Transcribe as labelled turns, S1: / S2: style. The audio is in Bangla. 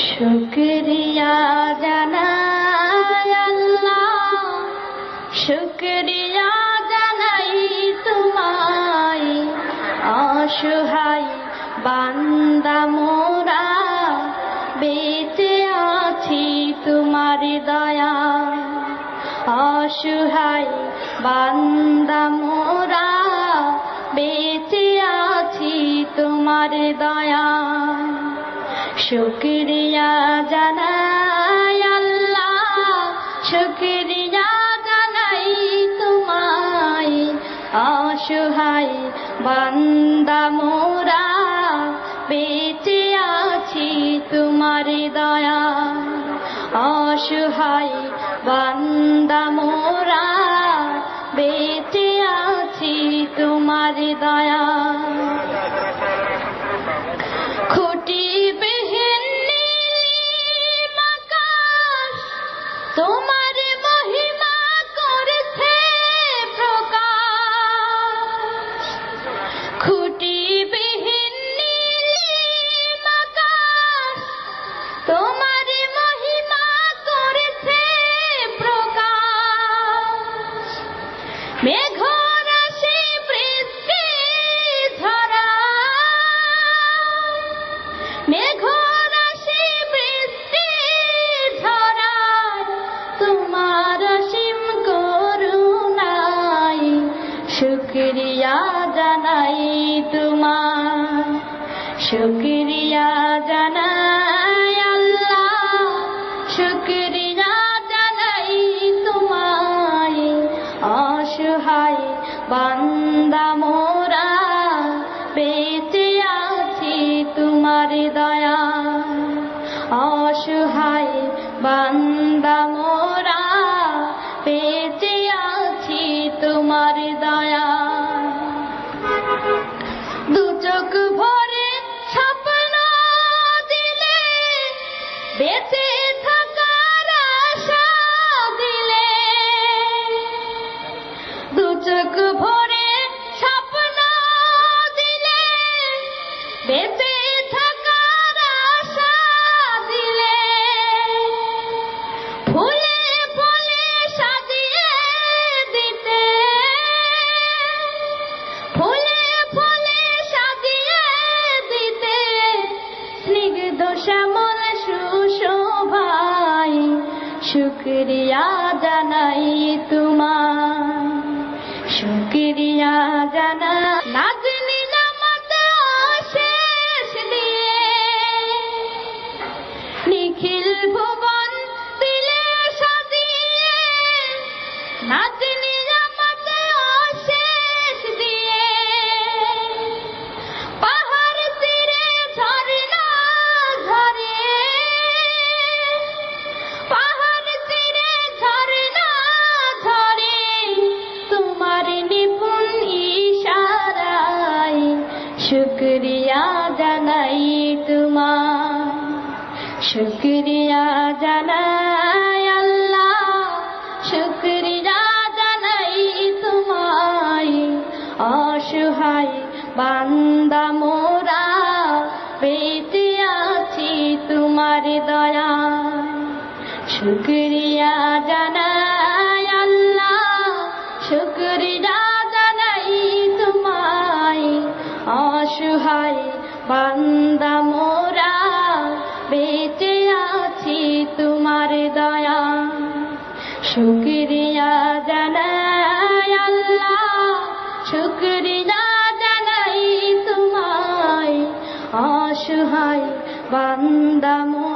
S1: শুকরিয়া জানাই আল্লাহ, শুকরিয়া জানাই তোমায়, অসহায় বান্দা মোরা বেঁচে আছি তোমার দয়া। অসহায় বান্দা মোরা বেঁচে আছি তোমার দয়া। শুকরিয়া জানাই আল্লাহ, শুকরিয়া জানাই তোমায়, অসহায় বান্দা মোরা বেঁচে আছি তোমার দয়া। অসহায় বান্দা মোরা বেঁচে আছি তোমার দয়া। খুঁটিবিহীন নীলিম আকাশ তোমার মহিমা করেছে প্রকাশ। খুঁটিবিহীন নীলিম আকাশ তোমার মহিমা করেছে প্রকাশ। মেঘরাশি বৃষ্টি ঝরায়, মেঘরাশি বৃষ্টি ঝরায় তোমার অসীম করুণায়। শুকরিয়া জানাই তোমার, শুকরিয়া জানাই আল্লাহ, শুকরিয়া জানাই তোমায়, অসহায় বান্দা মোরা বেঁচে আছি তোমার দয়া। অসহায় বান্দা মোরা বেঁচে আছি তোমার দয়া। দু চোখ ভরে স্বপ্ন দিলে, বেঁচে থাকার আশা দিলে। দু চোখ ভরে স্বপ্ন দিলে, বেঁচে থাকার আশা দিলে। ফুলে ফুলে সাজিয়ে দিতে, ফুলে ফুলে সাজিয়ে দিতে স্নিগ্ধ শ্যামল সুশোভায়। শুকরিয়া জানাই তোমার, শুকরিয়া জানাই। নাজনি নামাত শেষ দিয়ে নিখিল ভুবন দিলে সাজিয়ে, নাজনি নামাত শেষ দিয়ে পাহাড় তীরে ঝরনা ঝরে, পাহাড় তীরে ঝরনা ঝরে তোমার নিপুণ ইশারায়। শুকরিয়া জানাই তোমার, শুকরিয়া জানাই আল্লাহ, শুকরিয়া জানাই তোমায়, অসহায় বান্দা মোরা বেঁচে আছি তোমার দয়া। শুকরিয়া জানাই আল্লাহ, শুকরিয়া জানাই তোমায়, অসহায় বান্দা মোরা বেঁচে আছি তোমার দয়া। শুকরিয়া জানাই আল্লাহ, শুকরিয়া জানাই তোমায়, অসহায় বান্দা মোরা